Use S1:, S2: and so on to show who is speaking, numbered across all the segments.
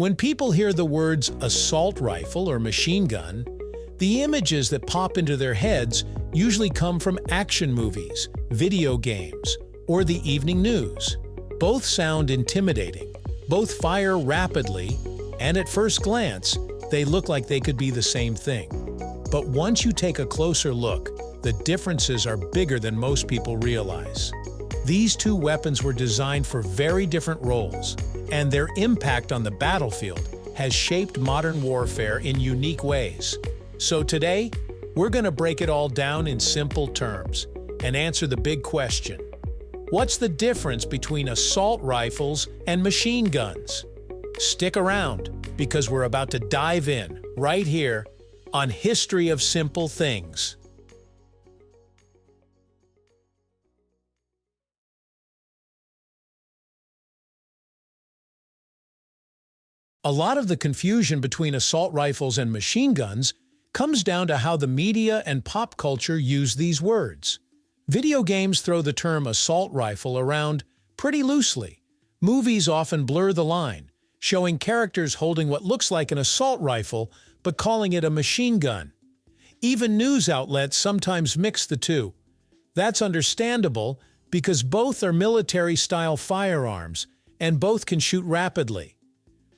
S1: When people hear the words assault rifle or machine gun, the images that pop into their heads usually come from action movies, video games, or the evening news. Both sound intimidating, both fire rapidly, and at first glance, they look like they could be the same thing. But once you take a closer look, the differences are bigger than most people realize. These two weapons were designed for very different roles, and their impact on the battlefield has shaped modern warfare in unique ways. So today, we're going to break it all down in simple terms and answer the big question. What's the difference between assault rifles and machine guns? Stick around, because we're about to dive in right here on History of Simple Things. A lot of the confusion between assault rifles and machine guns comes down to how the media and pop culture use these words. Video games throw the term assault rifle around pretty loosely. Movies often blur the line, showing characters holding what looks like an assault rifle but calling it a machine gun. Even news outlets sometimes mix the two. That's understandable because both are military-style firearms and both can shoot rapidly.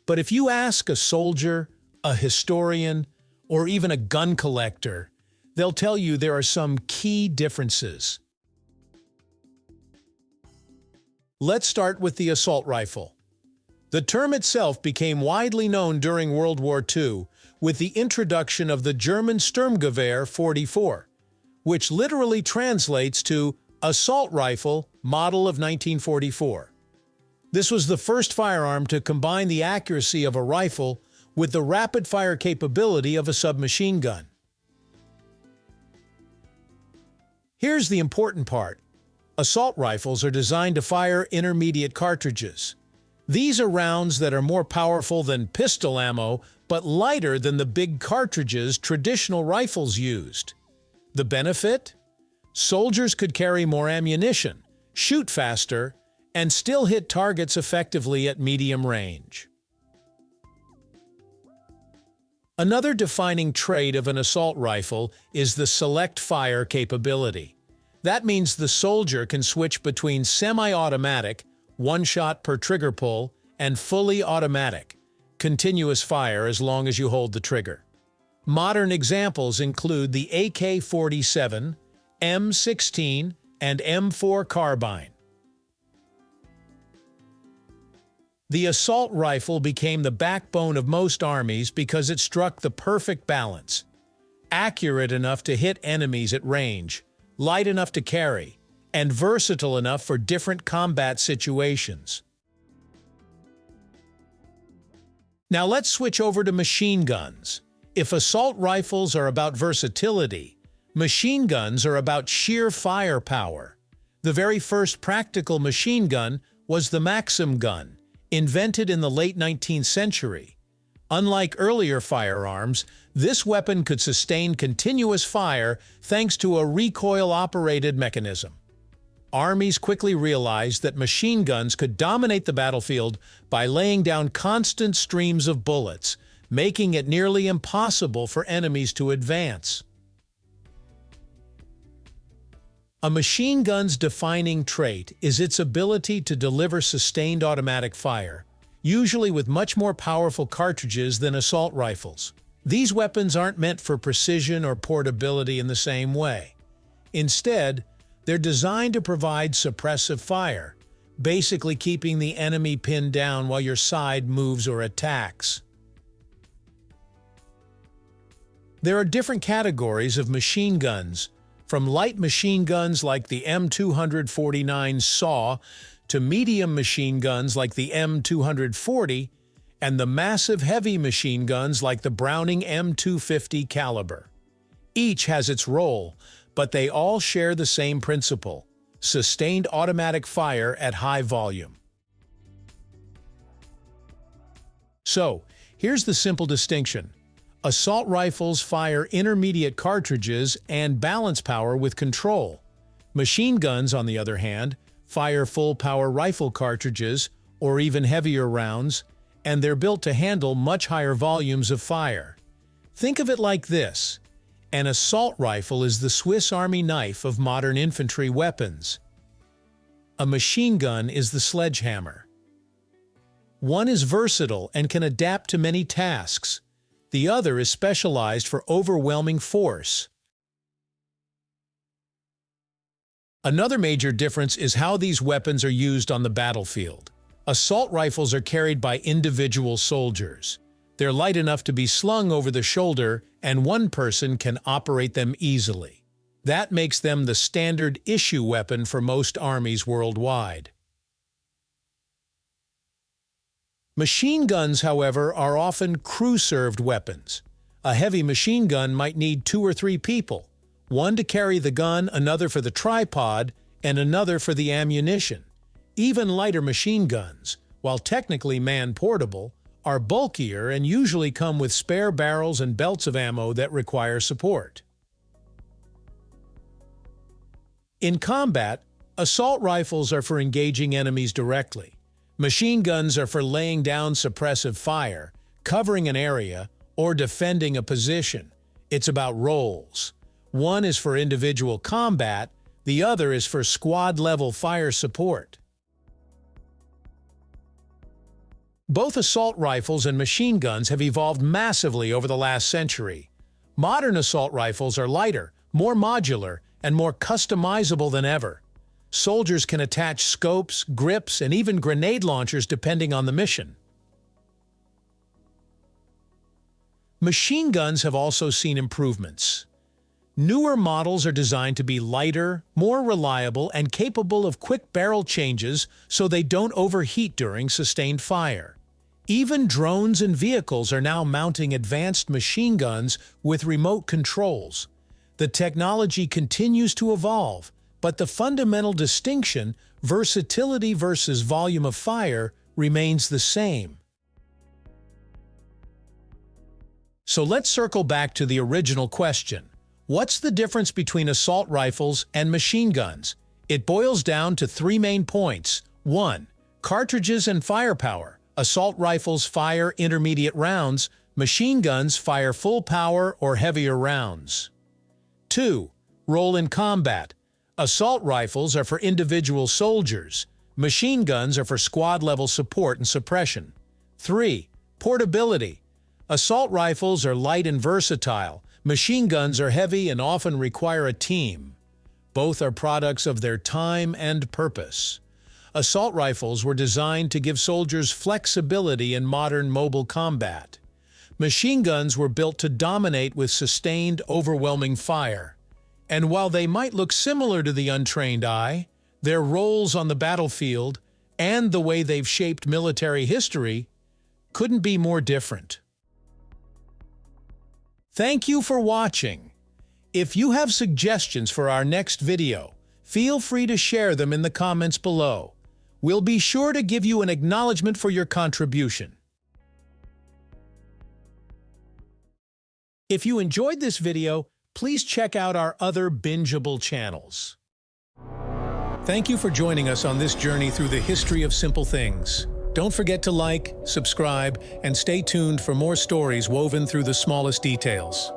S1: But if you ask a soldier, a historian, or even a gun collector, they'll tell you there are some key differences. Let's start with the assault rifle. The term itself became widely known during World War II with the introduction of the German Sturmgewehr 44, which literally translates to assault rifle model of 1944. This was the first firearm to combine the accuracy of a rifle with the rapid-fire capability of a submachine gun. Here's the important part. Assault rifles are designed to fire intermediate cartridges. These are rounds that are more powerful than pistol ammo, but lighter than the big cartridges traditional rifles used. The benefit? Soldiers could carry more ammunition, shoot faster, and still hit targets effectively at medium range. Another defining trait of an assault rifle is the select fire capability. That means the soldier can switch between semi-automatic, one shot per trigger pull, and fully automatic, continuous fire as long as you hold the trigger. Modern examples include the AK-47, M16, and M4 carbine. The assault rifle became the backbone of most armies because it struck the perfect balance. Accurate enough to hit enemies at range, light enough to carry, and versatile enough for different combat situations. Now let's switch over to machine guns. If assault rifles are about versatility, machine guns are about sheer firepower. The very first practical machine gun was the Maxim gun, invented in the late 19th century. Unlike earlier firearms, this weapon could sustain continuous fire thanks to a recoil-operated mechanism. Armies quickly realized that machine guns could dominate the battlefield by laying down constant streams of bullets, making it nearly impossible for enemies to advance. A machine gun's defining trait is its ability to deliver sustained automatic fire, usually with much more powerful cartridges than assault rifles. These weapons aren't meant for precision or portability in the same way. Instead, they're designed to provide suppressive fire, basically keeping the enemy pinned down while your side moves or attacks. There are different categories of machine guns, from light machine guns like the M249 SAW to medium machine guns like the M240 and the massive heavy machine guns like the Browning M250 caliber. Each has its role, but they all share the same principle: sustained automatic fire at high volume. So, here's the simple distinction. Assault rifles fire intermediate cartridges and balance power with control. Machine guns, on the other hand, fire full-power rifle cartridges, or even heavier rounds, and they're built to handle much higher volumes of fire. Think of it like this. An assault rifle is the Swiss Army knife of modern infantry weapons. A machine gun is the sledgehammer. One is versatile and can adapt to many tasks. The other is specialized for overwhelming force. Another major difference is how these weapons are used on the battlefield. Assault rifles are carried by individual soldiers. They're light enough to be slung over the shoulder, and one person can operate them easily. That makes them the standard issue weapon for most armies worldwide. Machine guns, however, are often crew-served weapons. A heavy machine gun might need 2 or 3 people, one to carry the gun, another for the tripod, and another for the ammunition. Even lighter machine guns, while technically man-portable, are bulkier and usually come with spare barrels and belts of ammo that require support. In combat, assault rifles are for engaging enemies directly. Machine guns are for laying down suppressive fire, covering an area, or defending a position. It's about roles. One is for individual combat, the other is for squad-level fire support. Both assault rifles and machine guns have evolved massively over the last century. Modern assault rifles are lighter, more modular, and more customizable than ever. Soldiers can attach scopes, grips, and even grenade launchers depending on the mission. Machine guns have also seen improvements. Newer models are designed to be lighter, more reliable, and capable of quick barrel changes so they don't overheat during sustained fire. Even drones and vehicles are now mounting advanced machine guns with remote controls. The technology continues to evolve, but the fundamental distinction, versatility versus volume of fire, remains the same. So let's circle back to the original question. What's the difference between assault rifles and machine guns? It boils down to 3 main points. 1. Cartridges and firepower. Assault rifles fire intermediate rounds, machine guns fire full power or heavier rounds. 2. Role in combat. Assault rifles are for individual soldiers. Machine guns are for squad-level support and suppression. 3. Portability. Assault rifles are light and versatile. Machine guns are heavy and often require a team. Both are products of their time and purpose. Assault rifles were designed to give soldiers flexibility in modern mobile combat. Machine guns were built to dominate with sustained, overwhelming fire. And while they might look similar to the untrained eye, their roles on the battlefield and the way they've shaped military history couldn't be more different. Thank you for watching. If you have suggestions for our next video, feel free to share them in the comments below. We'll be sure to give you an acknowledgement for your contribution. If you enjoyed this video, please check out our other bingeable channels. Thank you for joining us on this journey through the history of simple things. Don't forget to like, subscribe, and stay tuned for more stories woven through the smallest details.